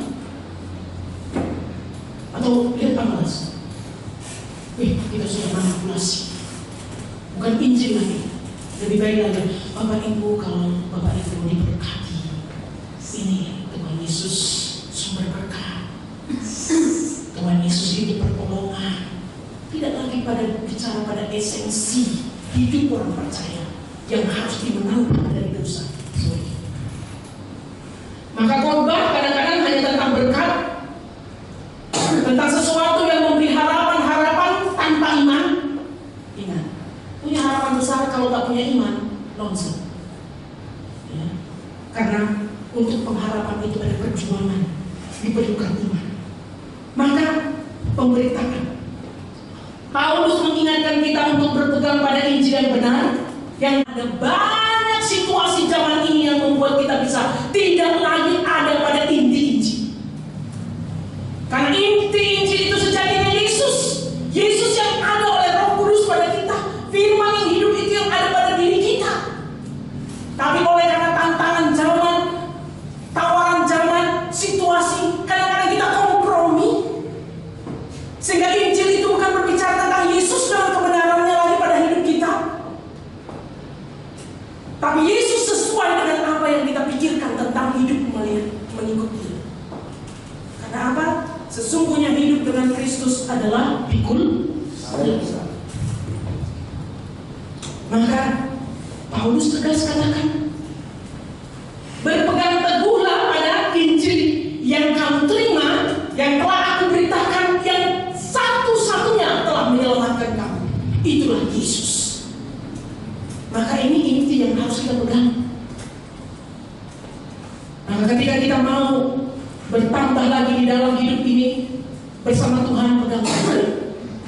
Atau lihat Panglas, kita sudah manipulasi, bukan Injil lagi. Lebih baik lagi, Bapak Ibu, kalau Bapak Ibu diberkati, ini Tuhan Yesus sumber berkat, Tuhan Yesus itu pertolongan. Tidak lagi bicara pada esensi hidup orang percaya yang harus dimenangkan dari dosa. Maka khotbah kadang-kadang hanya tentang berkat, tentang sesuatu yang memberi harapan tanpa iman. Ingat, punya harapan besar kalau tak punya iman, nonsen. Ya. Karena untuk pengharapan itu ada perjuangan, diperlukan iman. Maka pemberitaan. Paulus mengingatkan kita untuk berpegang pada Injil yang benar. Yang ada banyak situasi zaman ini yang membuat kita bisa tidak lagi ada pada inti Injil. Karena inti Injil itu sejatinya Yesus. Yesus yang ada oleh Roh Kudus pada kita. Firman yang hidup itu yang ada pada diri kita. Tapi oleh karena tantangan zaman, tawaran zaman, situasi, kadang-kadang kita kompromi. Sehingga Injil itu bukan berbicara tentang Yesus dalam kebenarannya lagi pada hidup kita, tapi Yesus sesuai dengan apa yang kita pikirkan tentang hidup mengikut Dia. Karena apa? Sesungguhnya hidup dengan Kristus adalah pikul salib. Maka Paulus tegas katakan, berpegang teguhlah pada Injil yang kamu terima, yang telah aku beritakan, yang satu-satunya telah menyelamatkan kamu. Itulah Yesus. Maka ini inti yang harus kita pegang. Maka ketika kita mau bertambah lagi di dalam hidup ini bersama Tuhan,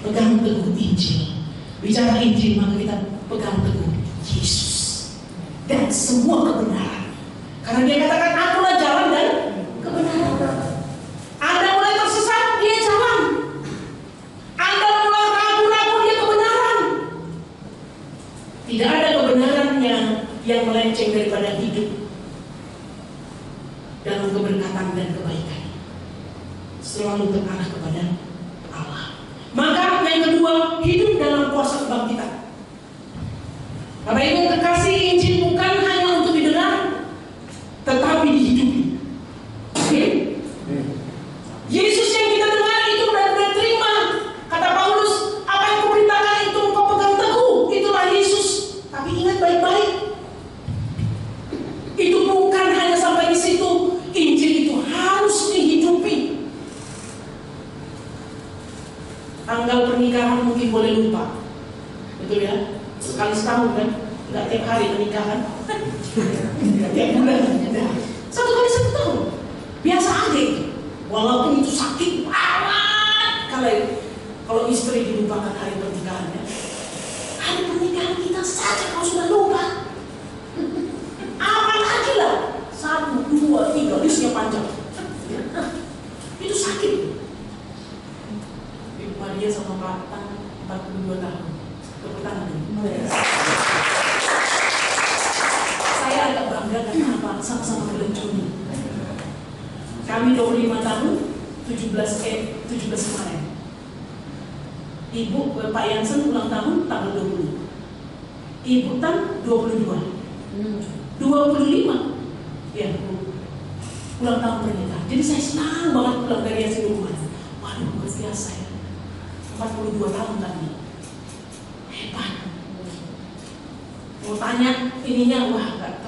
pegang teguh Injil. Bicara Injil, maka kita pegang teguh Yesus dan semua kebenaran. Karena Dia katakan, akulah jalan dan kebenaran. Anda mulai tersesat, Dia jalan. Anda mulai ragu-ragu, Dia kebenaran. Tidak ada kebenaran yang melenceng daripada hidup dalam keberkatan dan kebaikan. Selalu terarah kepada Allah. Maka yang kedua, hidup dalam kuasa kebangkitan. Bapak Ibu terkasih, Injil bukan hanya untuk didengar, tetapi dihidupi. Oke? Yesus yang kita dengar itu benar-benar terima. Kata Paulus, apa yang kuberitakan itu engkau pegang teguh. Itulah Yesus. Tapi ingat baik-baik, itu bukan hanya sampai di situ. Injil itu harus dihidupi. Tanggal pernikahan mungkin boleh lupa, betul ya? Sekali setahun kan, nggak tiap hari pernikahan, tiap bulan. Satu kali 1 tahun, biasa aja itu. Walaupun itu sakit amat, kalau istri dilupakan hari pernikahannya. Hari pernikahan kita saja kalau sudah lupa, apalagi lah 1, 2, 3, listnya panjang. Itu sakit. Ibu Maria sama Pak Tan 42 tahun. Tepuk tangan. Saya agak bangga karena apa? Sama-sama melencuni. Kami 25 tahun, 17 kemarin. Ibu Pak Yansen ulang tahun tanggal 20. Ibu Tan 22. 25. Ya, ulang tahun pernikahan. Jadi saya senang banget pulang dari Yasin Rumah. Waduh, luar biasa ya. 42 tahun tadi. Hebat. Mau tanya ininya, wah gak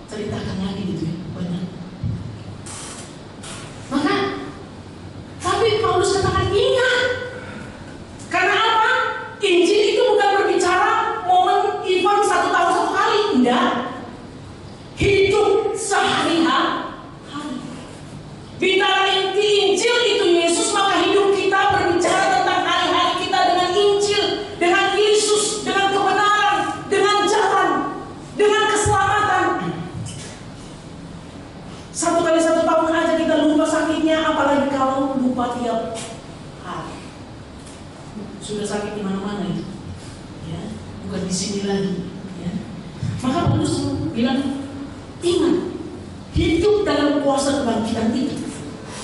ceritakan lagi gitu ya, banyak. Maka, tapi Paulus katakan ingat. Karena apa? Injil itu bukan berbicara momen event 1 tahun 1 kali, enggak. Hidup sehari-hari. 1 kali 1 tahun aja kita lupa sakitnya, apalagi kalau lupa tiap hari. Sudah sakit di mana-mana itu, ya, bukan di sini lagi. Ya. Maka Paulus bilang, ingat, hidup dalam kuasa kebangkitan itu.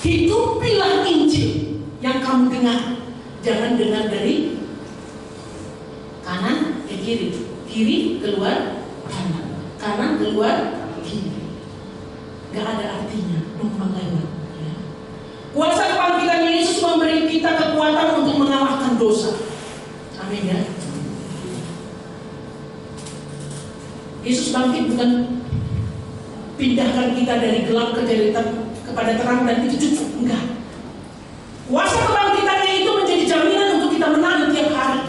Hidupilah Injil yang kamu dengar. Jangan dengar dari kanan ke kiri, kiri keluar kanan, kanan keluar kiri. Gak ada artinya, numpang lewat. Ya. Kuasa kebangkitan Yesus memberi kita kekuatan untuk mengalahkan dosa. Amin ya. Yesus bangkit bukan pindahkan kita dari gelap ke kepada terang dan itu cukup, enggak. Kuasa kebangkitannya itu menjadi jaminan untuk kita menang tiap hari.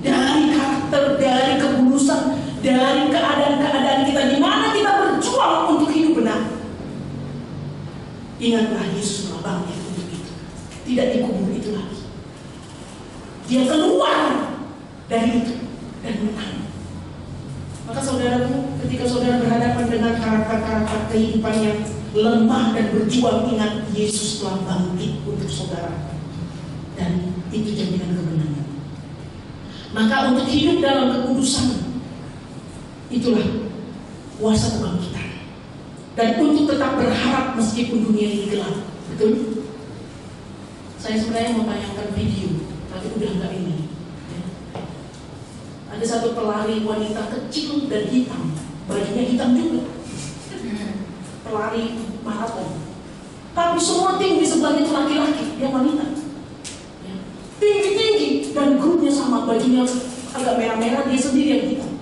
Dari karakter, dari kebulusan, dari keadaan-keadaan kita di mana kita berjuang untuk hidup benar. Ingatlah, Yesus telah bangkit untuk itu. Tidak dikubur itu lagi. Dia keluar dari itu dan menang. Maka saudaraku, ketika saudara berhadapan dengan karakter-karakter kehidupan yang lemah dan berjuang, ingat Yesus telah bangkit untuk saudara. Dan itu jaminan kemenangan. Maka untuk hidup dalam kekudusan, itulah kuasa kebangkitan. Dan untuk tetap berharap meskipun dunia ini gelap. Betul? Saya sebenarnya mau tayangkan video, tapi udah enggak ini. Ada satu pelari wanita kecil dan hitam, bajunya hitam juga, pelari maraton. Tapi semua tim di sebelahnya itu laki-laki, dia wanita, ya. Tinggi-tinggi dan grupnya sama, bajunya agak merah-merah, dia sendiri yang hitam.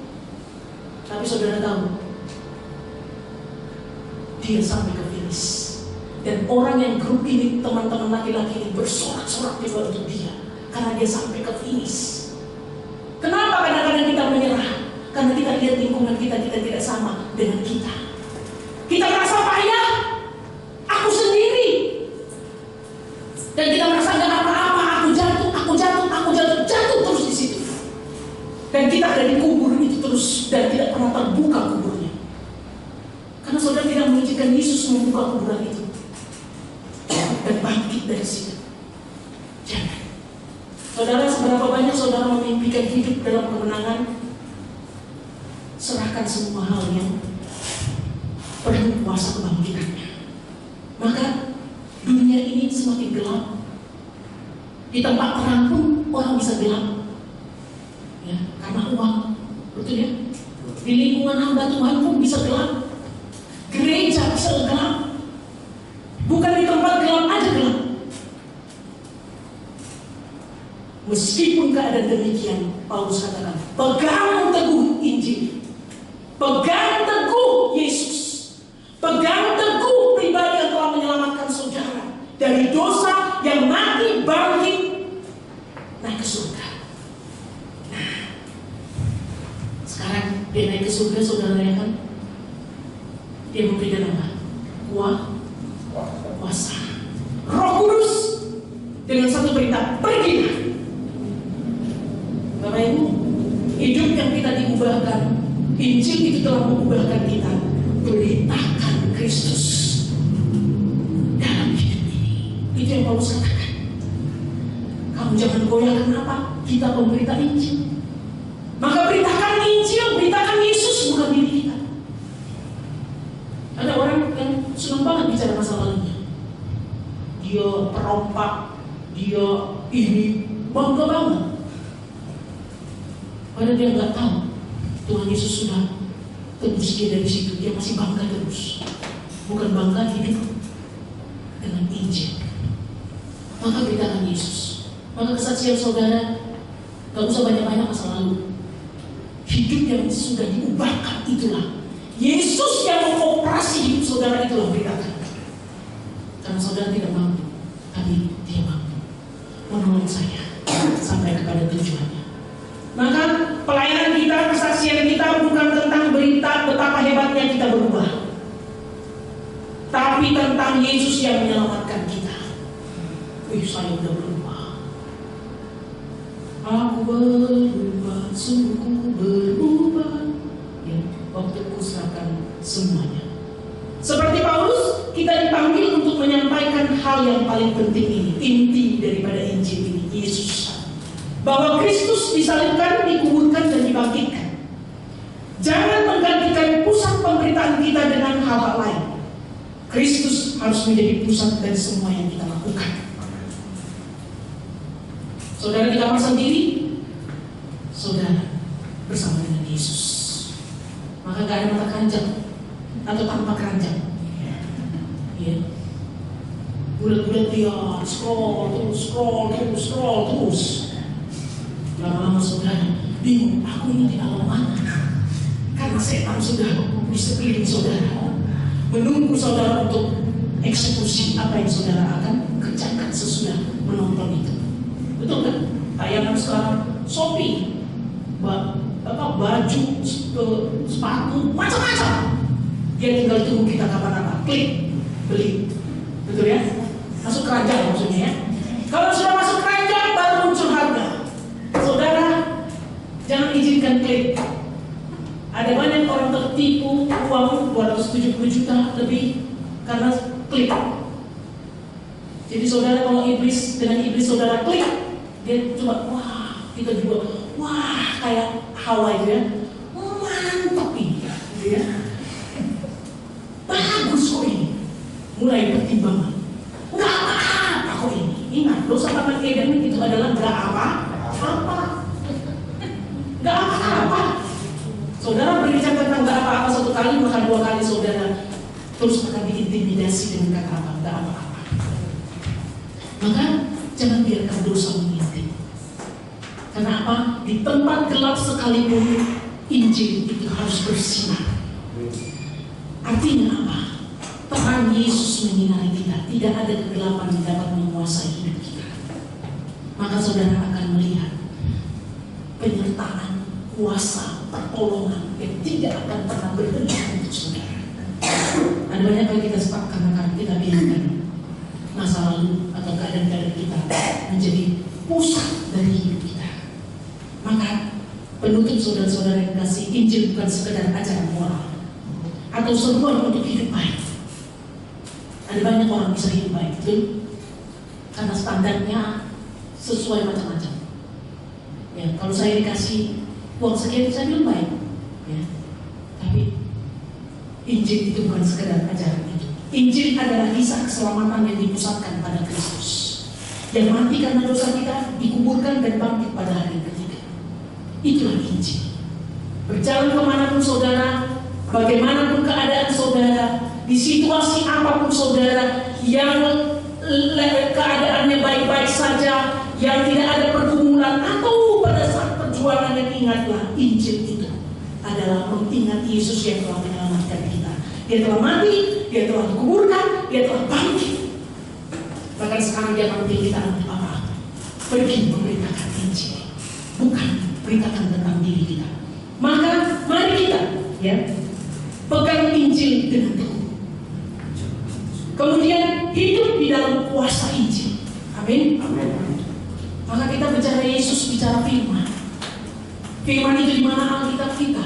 Tapi saudara tahu, dia sampai ke finish. Dan orang yang grup ini, teman-teman laki-laki ini bersorak-sorak juga untuk dia, karena dia sampai ke finish. Kenapa kadang-kadang kita menyerah? Karena kita lihat lingkungan kita tidak sama dengan kita. Kita merasa payah, aku sendiri. Dan kita merasa gak apa-apa, aku jatuh terus di situ. Dan kita ada di kubur itu terus dan tidak pernah terbuka kuburnya. Karena saudara tidak mengizinkan Yesus membuka kuburan itu dan bangkit dari situ. Jangan. Saudara, seberapa banyak saudara memimpikan hidup dalam kemenangan, serahkan semua hal yang perlu kuasa kebangkitannya. Maka dunia ini semakin gelap. Di tempat terang pun orang bisa gelap, ya, karena uang. Betul ya? Di lingkungan hamba Tuhan pun bisa gelap. Gereja bisa gelap. Bukan di tempat gelap aja gelap. Meskipun keadaan demikian, Paulus katakan, pegang teguh Injil, pegang teguh Yesus, pegang teguh pribadi yang telah menyelamatkan saudara dari dosa, yang mati, bangkit, naik ke surga. Nah, sekarang dia naik ke surga, saudara ya kan? Dia memberikan apa? Kuasa. Roh Kudus dengan satu perintah, pergilah. Bapak Ibu, hidup yang kita diubahkan, Injil itu telah mengubahkan kita. Beritakan Kristus dalam hidup ini. Itu yang Paulus katakan. Kamu jangan goyah, kenapa? Kita pemberita Injil. Maka beritakan Injil, beritakan Yesus, bukan diri kita. Ada orang yang senang banget bicara masa lalunya. Dia perompak, dia ini, bangga banget. Padahal dia nggak tahu Tuhan Yesus sudah tebus dia dari situ. Dia masih bangga terus, bukan bangga hidup dengan Injil. Maka beritakan Yesus. Maka kesaksian saudara nggak usah banyak-banyak masa lalu. Hidup yang sudah diubahkan itulah Yesus yang mengoperasi hidup saudara, itulah beritakan. Karena saudara tidak mampu, tapi Dia mampu menolong saya sampai kepada tujuannya. Maka pelayanan kita, kesaksian kita bukan tentang berita betapa hebatnya kita berubah, tapi tentang Yesus yang menyelamatkan kita. Saya sudah berubah. Aku berubah, sungguh berubah. Ya, waktu ku serahkan semuanya. Seperti Paulus dipanggil untuk menyampaikan hal yang paling penting ini, inti daripada Injil ini, Yesus. Bahwa Kristus disalibkan, dikuburkan, dan dibangkitkan. Jangan menggantikan pusat pemberitaan kita dengan hal-hal lain. Kristus harus menjadi pusat dari semua yang kita lakukan. Saudara di kamar sendiri, saudara bersama dengan Yesus. Maka gak ada mata keranjang atau tanpa keranjang. Ya. Bulat-bulat dia scroll terus. Lama-lama saudara bingung, aku ini di alam mana? Karena setan sudah di sekeliling saudara, menunggu saudara untuk eksekusi apa yang saudara akan kerjakan sesudah menonton itu. Betul kan? Tayangan sekarang Shopee, baju, sepatu, macam-macam. Dia tinggal tunggu kita kapan apa, klik, beli. Betul ya? Masuk keranjang maksudnya ya. Kalau sudah masuk keranjang baru muncul harga. Saudara, jangan izinkan klik. Ada banyak orang tertipu uang 270 juta lebih karena klik. Jadi saudara, kalau dengan iblis saudara klik, dia coba, wah, kita juga, wah, kayak Hawa itu ya, mantap ini, gitu ya. Bagus kok ini. Mulai pertimbangan. Nggak apa-apa kok ini. Ingat, dosa Taman Eden itu adalah nggak apa-apa. Nggak apa-apa. Saudara berbicara tentang nggak apa-apa satu kali, maka dua kali saudara terus akan diintimidasi dengan kata apa, nggak apa-apa. Maka jangan biarkan dosa mengintip. Karena apa? Di tempat gelap sekalipun Injil itu harus bersinar. Artinya apa? Terang Yesus menyinari kita. Tidak ada kegelapan yang dapat menguasai hidup kita. Maka saudara akan melihat penyertaan, kuasa, pertolongan yang tidak akan pernah berhenti untuk saudara. Ada banyak yang kita sepak karena kita biarkan masa lalu atau keadaan-keadaan kita menjadi pusat dari hidup kita. Maka penutup saudara-saudara yang kasih, Injil bukan sekedar ajaran moral atau seruan untuk hidup baik. Ada banyak orang bisa hidup baik, betul? Karena standarnya sesuai macam-macam. Ya, kalau saya dikasih uang sekian, saya hidup baik. Ya. Tapi Injil itu bukan sekedar ajaran itu. Injil adalah kisah keselamatan yang dipusatkan pada Kristus, yang mati karena dosa kita, dikuburkan dan bangkit pada hari ketiga. Itulah Injil. Berjalan kemanapun saudara, bagaimanapun keadaan saudara, di situasi apapun saudara, yang keadaannya baik-baik saja, yang tidak ada pergumulan, atau pada saat perjuangan, yang ingatlah Injil itu adalah mengingat Yesus yang telah menyelamatkan kita. Dia telah mati, dia telah dikuburkan, dia telah bangkit. Bahkan sekarang dia panggil kita untuk apa? Pergi memberitakan Injil, bukan beritakan tentang diri kita. Maka mari kita ya pegang Injil dengan teguh. Kemudian hidup di dalam kuasa Injil. Amin. Maka kita bicara Yesus, bicara firman. Firman itu di mana Alkitab kita?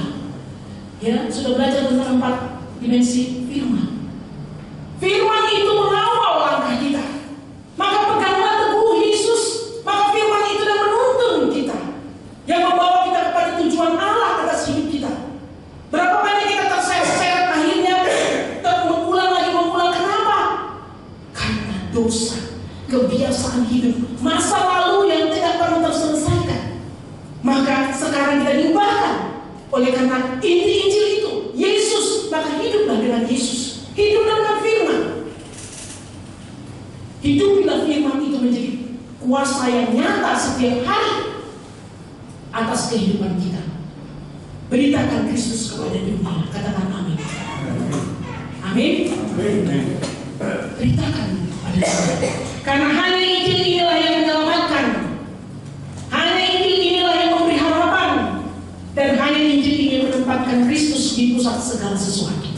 Ya, sudah belajar tentang 4 dimensi firman. Firman itu mengawal langkah kita. Maka peganglah teguh Yesus. Maka firman itu yang menuntun kita, yang membawa kita kepada tujuan Allah atas hidup kita. Berapa banyak kita terseret akhirnya mengulang lagi. Kenapa? Karena dosa, kebiasaan hidup, masa lalu yang tidak pernah terselesaikan. Maka sekarang kita diubahkan oleh karena inti Injil itu Yesus. Maka hiduplah dengan Yesus, hiduplah dengan firman. Hidupilah firman itu menjadi kuasa yang nyata setiap hari atas kehidupan kita. Beritakan Kristus kepada dunia. Katakan amin. Amin. Beritakan kepada dunia. Karena hanya Injil inilah yang menyelamatkan. Hanya Injil inilah yang memberi harapan. Dan hanya Injil ini menempatkan Kristus di pusat segala sesuatu.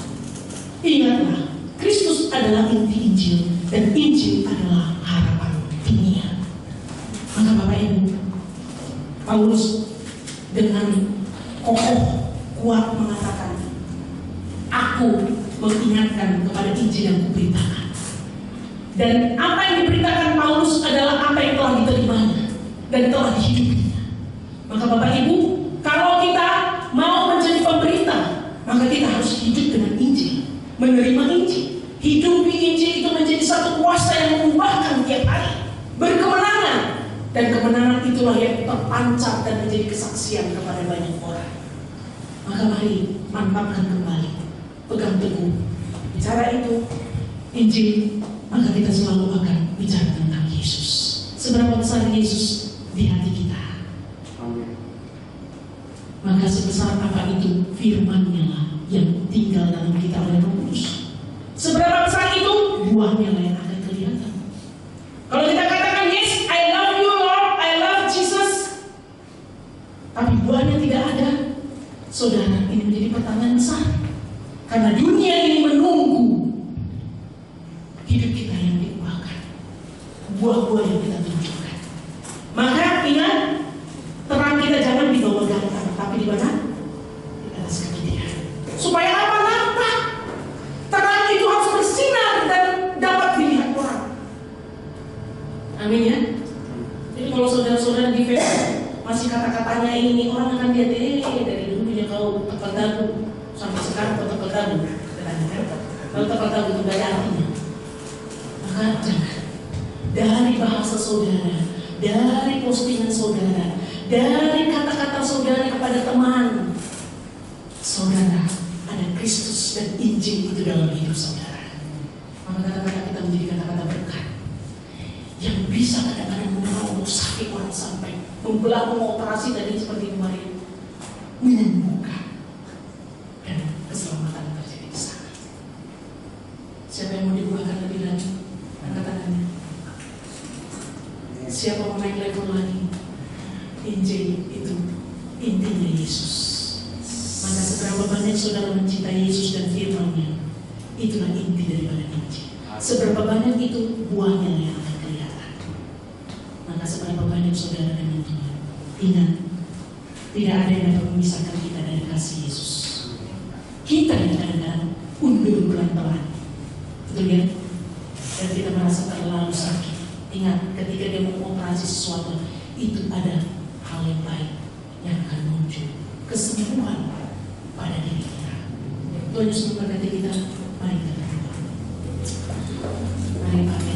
Ingatlah, Kristus adalah inti Injil, dan Injil adalah harapan dunia. Maka Bapak Ibu, Paulus dengan kokoh kuat mengatakan, aku mengingatkan kepada Injil yang kuberitakan. Dan apa yang diberitakan Paulus adalah apa yang telah diterimanya dan telah dihidupinya. Maka Bapak Ibu, kalau kita mau menjadi pemberita, maka kita harus hidup dengan Injil, menerima Injil. Hidupi Injil itu menjadi satu kuasa yang mengubahkan tiap hari, berkemenangan. Dan kemenangan itulah yang terpancar dan menjadi kesaksian kepada banyak orang. Maka mari mantapkan kembali, pegang teguh. Bicara itu Injil, maka kita selalu akan bicara tentang Yesus. Seberapa besar Yesus di hati kita, maka sebesar apa itu firman-Nya lah yang tinggal dalam kita oleh Roh Kudus. Seberapa besar itu buahnya lah yang akan kelihatan. Kalau kita katakan yes, I love you Lord, I love Jesus, tapi buahnya tidak ada, saudara, ini menjadi pertanyaan besar. Karena dunia ini menunggu hidup kita yang diubahkan, buah-buah yang kita tunjukkan. Maka ingat, terang kita jangan di bawah gantang, tapi di mana? Di atas kaki dia. Supaya apa? Nampak. Terang itu harus bersinar dan dapat dilihat orang. Amin ya. Jadi kalau saudara-saudara di Facebook masih kata-katanya ini, orang akan lihat dari dulunya kau tepal dagu sampai sekarang kau tepal dagu. Kalau tepal dagu itu gak ada artinya. Maka jangan. Dari bahasa saudara, dari postingan saudara, dari kata-kata saudara kepada teman saudara, ada Kristus dan Injil itu dalam hidup saudara. Maka kata-kata kita menjadi kata-kata berkat yang bisa kadang-kadang menolong sakit orang sampai membelah, mengoperasi tadi seperti kemarin, menyembuhkan, dan keselamatan terjadi di sana. Siapa yang mau dibuahkan lebih lanjut? Angkat tangannya. Siapa mau naik level lagi? Injil itu intinya Yesus. Maka seberapa banyak saudara mencintai Yesus dan firman-Nya, itulah inti daripada Injil. Seberapa banyak itu buahnya yang akan kelihatan. Maka seberapa banyak saudara dengan Tuhan, ingat, tidak ada yang dapat memisahkan kita dari kasih Yesus. Kita yang kadang-kadang undur pelan-pelan, betul ya? Dan kita merasa terlalu sakit. Ingat, ketika dia mengoperasi sesuatu, itu ada hal yang baik yang akan muncul, kesembuhan pada diri kita. Tuhan Yesus memberkati kita. Mari kita berdoa. Mari Pak.